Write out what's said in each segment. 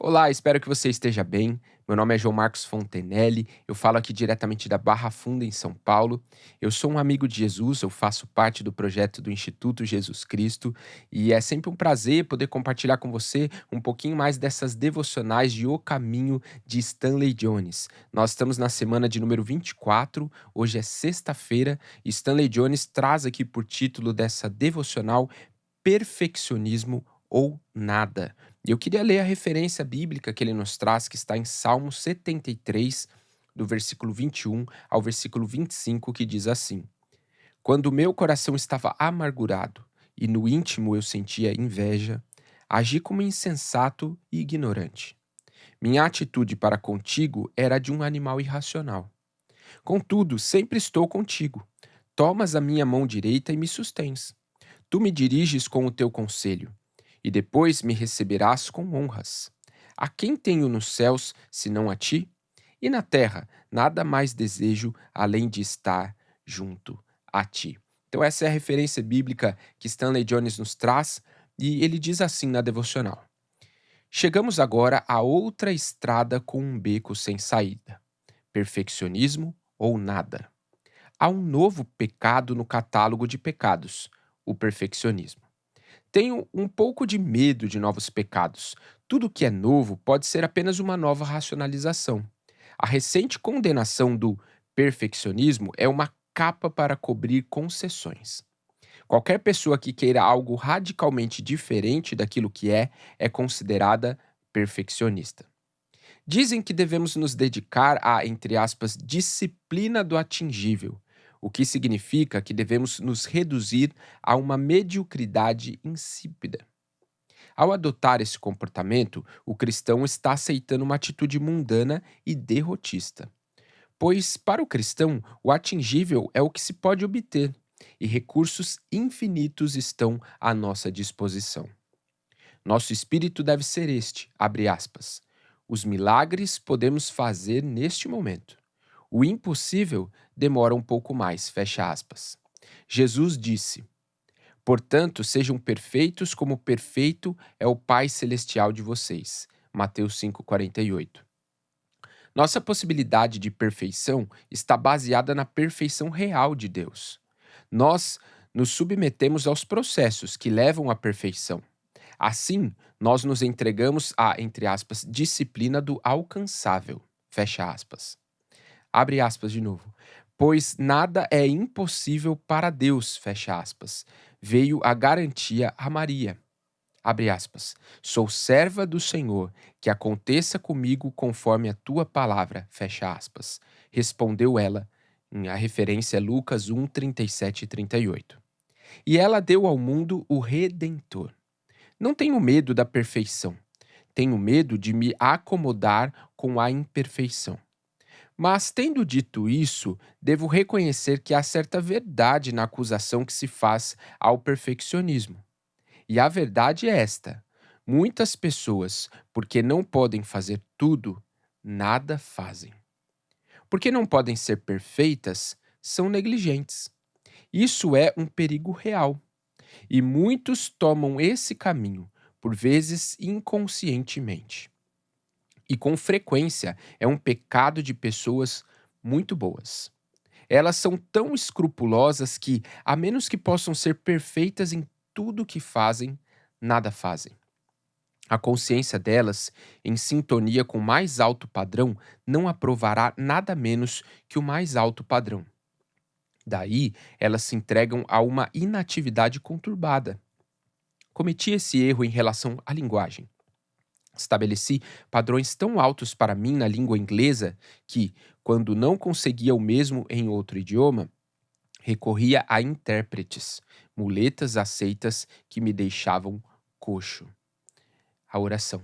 Olá, espero que você esteja bem. Meu nome é João Marcos Fontenelle, eu falo aqui diretamente da Barra Funda, em São Paulo. Eu sou um amigo de Jesus, eu faço parte do projeto do Instituto Jesus Cristo e é sempre um prazer poder compartilhar com você um pouquinho mais dessas devocionais de O Caminho de Stanley Jones. Nós estamos na semana de número 24, hoje é sexta-feira, e Stanley Jones traz aqui por título dessa devocional Perfeccionismo ou Nada. E eu queria ler a referência bíblica que ele nos traz, que está em Salmo 73, do versículo 21 ao versículo 25, que diz assim: Quando o meu coração estava amargurado e no íntimo eu sentia inveja, agi como insensato e ignorante. Minha atitude para contigo era a de um animal irracional. Contudo, sempre estou contigo. Tomas a minha mão direita e me sustens. Tu me diriges com o teu conselho, e depois me receberás com honras. A quem tenho nos céus, senão a ti? E na terra, nada mais desejo além de estar junto a ti. Então, essa é a referência bíblica que Stanley Jones nos traz, e ele diz assim na devocional: Chegamos agora a outra estrada com um beco sem saída: perfeccionismo ou nada. Há um novo pecado no catálogo de pecados: o perfeccionismo. Tenho um pouco de medo de novos pecados. Tudo que é novo pode ser apenas uma nova racionalização. A recente condenação do perfeccionismo é uma capa para cobrir concessões. Qualquer pessoa que queira algo radicalmente diferente daquilo que é considerada perfeccionista. Dizem que devemos nos dedicar à, entre aspas, disciplina do atingível, o que significa que devemos nos reduzir a uma mediocridade insípida. Ao adotar esse comportamento, o cristão está aceitando uma atitude mundana e derrotista. Pois, para o cristão, o atingível é o que se pode obter, e recursos infinitos estão à nossa disposição. Nosso espírito deve ser este, abre aspas. Os milagres podemos fazer neste momento. O impossível demora um pouco mais, fecha aspas. Jesus disse: Portanto, sejam perfeitos como perfeito é o Pai celestial de vocês. Mateus 5:48. Nossa possibilidade de perfeição está baseada na perfeição real de Deus. Nós nos submetemos aos processos que levam à perfeição. Assim, nós nos entregamos à, entre aspas, disciplina do alcançável. Fecha aspas. Abre aspas de novo. Pois nada é impossível para Deus, fecha aspas. Veio a garantia a Maria. Abre aspas. Sou serva do Senhor, que aconteça comigo conforme a tua palavra, fecha aspas. Respondeu ela. A referência é Lucas 1, 37 e 38. E ela deu ao mundo o Redentor. Não tenho medo da perfeição. Tenho medo de me acomodar com a imperfeição. Mas, tendo dito isso, devo reconhecer que há certa verdade na acusação que se faz ao perfeccionismo. E a verdade é esta: muitas pessoas, porque não podem fazer tudo, nada fazem. Porque não podem ser perfeitas, são negligentes. Isso é um perigo real. E muitos tomam esse caminho, por vezes inconscientemente. E com frequência é um pecado de pessoas muito boas. Elas são tão escrupulosas que, a menos que possam ser perfeitas em tudo que fazem, nada fazem. A consciência delas, em sintonia com o mais alto padrão, não aprovará nada menos que o mais alto padrão. Daí, elas se entregam a uma inatividade conturbada. Cometi esse erro em relação à linguagem. Estabeleci padrões tão altos para mim na língua inglesa que, quando não conseguia o mesmo em outro idioma, recorria a intérpretes, muletas aceitas que me deixavam coxo. A oração.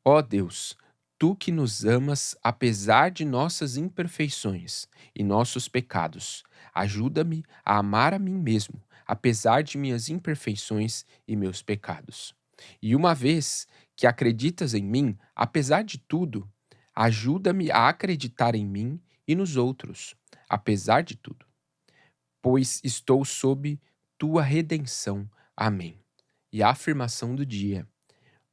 Ó Deus, tu que nos amas apesar de nossas imperfeições e nossos pecados, ajuda-me a amar a mim mesmo, apesar de minhas imperfeições e meus pecados. E uma vez que acreditas em mim, apesar de tudo, ajuda-me a acreditar em mim e nos outros, apesar de tudo, pois estou sob tua redenção. Amém. E a afirmação do dia.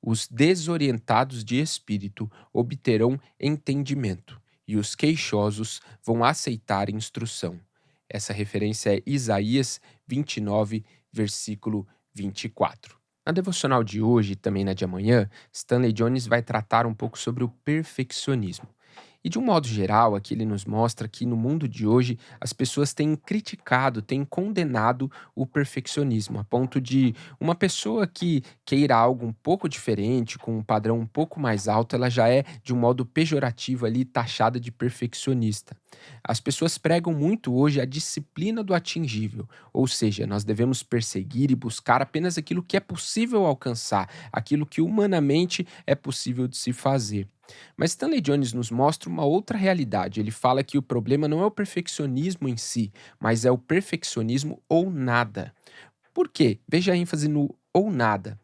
Os desorientados de espírito obterão entendimento, e os queixosos vão aceitar instrução. Essa referência é Isaías 29, versículo 24. Na devocional de hoje e também na de amanhã, Stanley Jones vai tratar um pouco sobre o perfeccionismo. E de um modo geral, aqui ele nos mostra que no mundo de hoje as pessoas têm criticado, têm condenado o perfeccionismo, a ponto de uma pessoa que queira algo um pouco diferente, com um padrão um pouco mais alto, ela já é de um modo pejorativo ali taxada de perfeccionista. As pessoas pregam muito hoje a disciplina do atingível, ou seja, nós devemos perseguir e buscar apenas aquilo que é possível alcançar, aquilo que humanamente é possível de se fazer. Mas Stanley Jones nos mostra uma outra realidade. Ele fala que o problema não é o perfeccionismo em si, mas é o perfeccionismo ou nada. Por quê? Veja a ênfase no ou nada.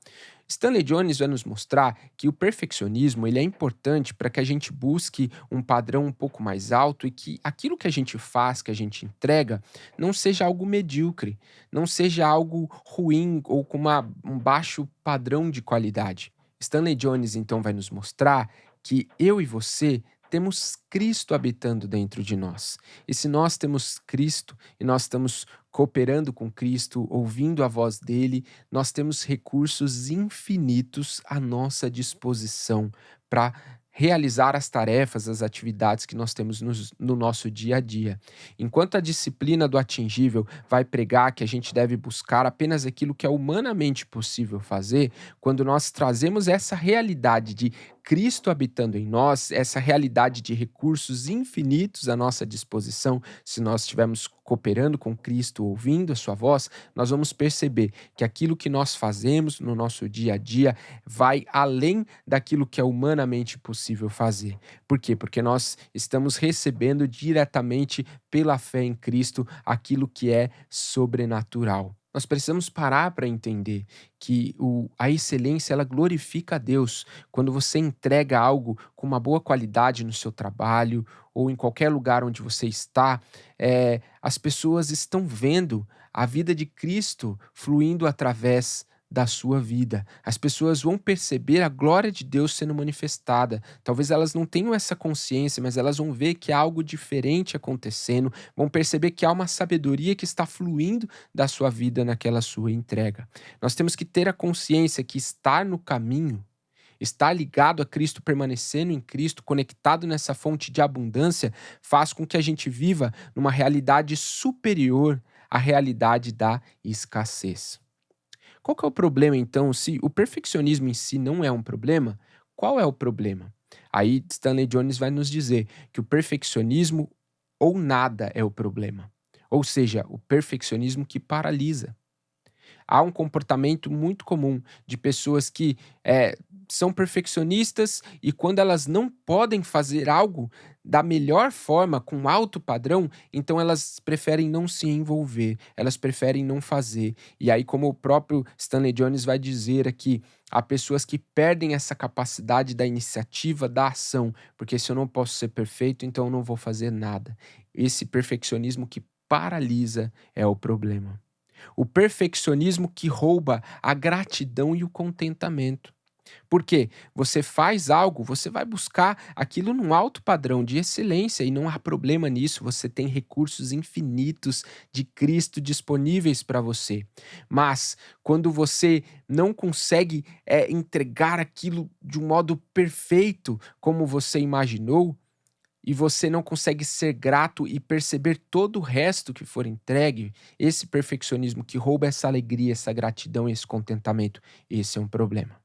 Stanley Jones vai nos mostrar que o perfeccionismo ele é importante para que a gente busque um padrão um pouco mais alto e que aquilo que a gente faz, que a gente entrega, não seja algo medíocre, não seja algo ruim ou com um baixo padrão de qualidade. Stanley Jones então vai nos mostrar que eu e você temos Cristo habitando dentro de nós. E se nós temos Cristo e nós estamos cooperando com Cristo, ouvindo a voz dele, nós temos recursos infinitos à nossa disposição para realizar as tarefas, as atividades que nós temos no nosso dia a dia. Enquanto a disciplina do atingível vai pregar que a gente deve buscar apenas aquilo que é humanamente possível fazer, quando nós trazemos essa realidade de Cristo habitando em nós, essa realidade de recursos infinitos à nossa disposição, se nós estivermos cooperando com Cristo, ouvindo a sua voz, nós vamos perceber que aquilo que nós fazemos no nosso dia a dia vai além daquilo que é humanamente possível fazer. Por quê? Porque nós estamos recebendo diretamente pela fé em Cristo aquilo que é sobrenatural. Nós precisamos parar para entender que a excelência ela glorifica a Deus. Quando você entrega algo com uma boa qualidade no seu trabalho ou em qualquer lugar onde você está, as pessoas estão vendo a vida de Cristo fluindo através da sua vida. As pessoas vão perceber a glória de Deus sendo manifestada. Talvez elas não tenham essa consciência, mas elas vão ver que há algo diferente acontecendo, vão perceber que há uma sabedoria que está fluindo da sua vida naquela sua entrega. Nós temos que ter a consciência que estar no caminho, estar ligado a Cristo, permanecendo em Cristo, conectado nessa fonte de abundância, faz com que a gente viva numa realidade superior à realidade da escassez. Qual que é o problema então? Se o perfeccionismo em si não é um problema, qual é o problema? Aí Stanley Jones vai nos dizer que o perfeccionismo ou nada é o problema. Ou seja, o perfeccionismo que paralisa. Há um comportamento muito comum de pessoas que são perfeccionistas e quando elas não podem fazer algo da melhor forma, com alto padrão, então elas preferem não se envolver, elas preferem não fazer. E aí, como o próprio Stanley Jones vai dizer aqui, há pessoas que perdem essa capacidade da iniciativa, da ação, porque se eu não posso ser perfeito, então eu não vou fazer nada. Esse perfeccionismo que paralisa é o problema. O perfeccionismo que rouba a gratidão e o contentamento. Porque você faz algo, você vai buscar aquilo num alto padrão de excelência e não há problema nisso, você tem recursos infinitos de Cristo disponíveis para você. Mas quando você não consegue entregar aquilo de um modo perfeito como você imaginou, e você não consegue ser grato e perceber todo o resto que for entregue, esse perfeccionismo que rouba essa alegria, essa gratidão e esse contentamento, esse é um problema.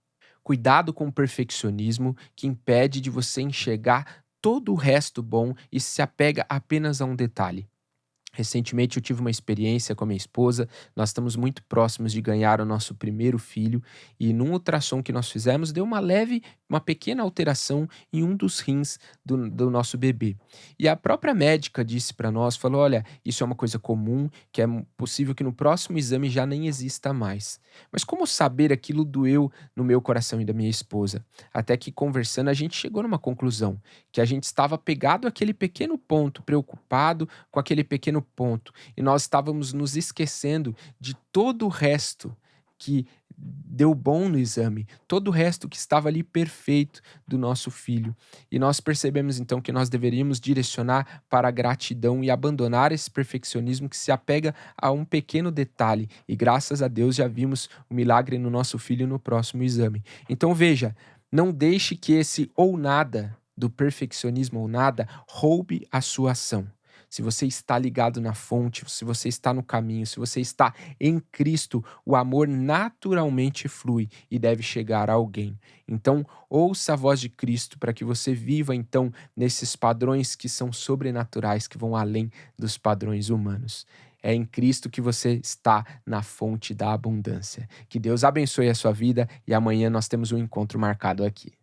Cuidado com o perfeccionismo que impede de você enxergar todo o resto bom e se apega apenas a um detalhe. Recentemente eu tive uma experiência com a minha esposa, nós estamos muito próximos de ganhar o nosso primeiro filho e num ultrassom que nós fizemos deu uma pequena alteração em um dos rins do nosso bebê. E a própria médica disse para nós, falou, olha, isso é uma coisa comum, que é possível que no próximo exame já nem exista mais. Mas como saber aquilo doeu no meu coração e da minha esposa? Até que conversando a gente chegou numa conclusão, que a gente estava pegado àquele pequeno ponto, preocupado com aquele pequeno ponto. E nós estávamos nos esquecendo de todo o resto que deu bom no exame, todo o resto que estava ali perfeito do nosso filho. E nós percebemos então que nós deveríamos direcionar para a gratidão e abandonar esse perfeccionismo que se apega a um pequeno detalhe. E graças a Deus já vimos o milagre no nosso filho no próximo exame. Então veja, não deixe que esse ou nada do perfeccionismo ou nada roube a sua ação. Se você está ligado na fonte, se você está no caminho, se você está em Cristo, o amor naturalmente flui e deve chegar a alguém. Então, ouça a voz de Cristo para que você viva então nesses padrões que são sobrenaturais, que vão além dos padrões humanos. É em Cristo que você está na fonte da abundância. Que Deus abençoe a sua vida e amanhã nós temos um encontro marcado aqui.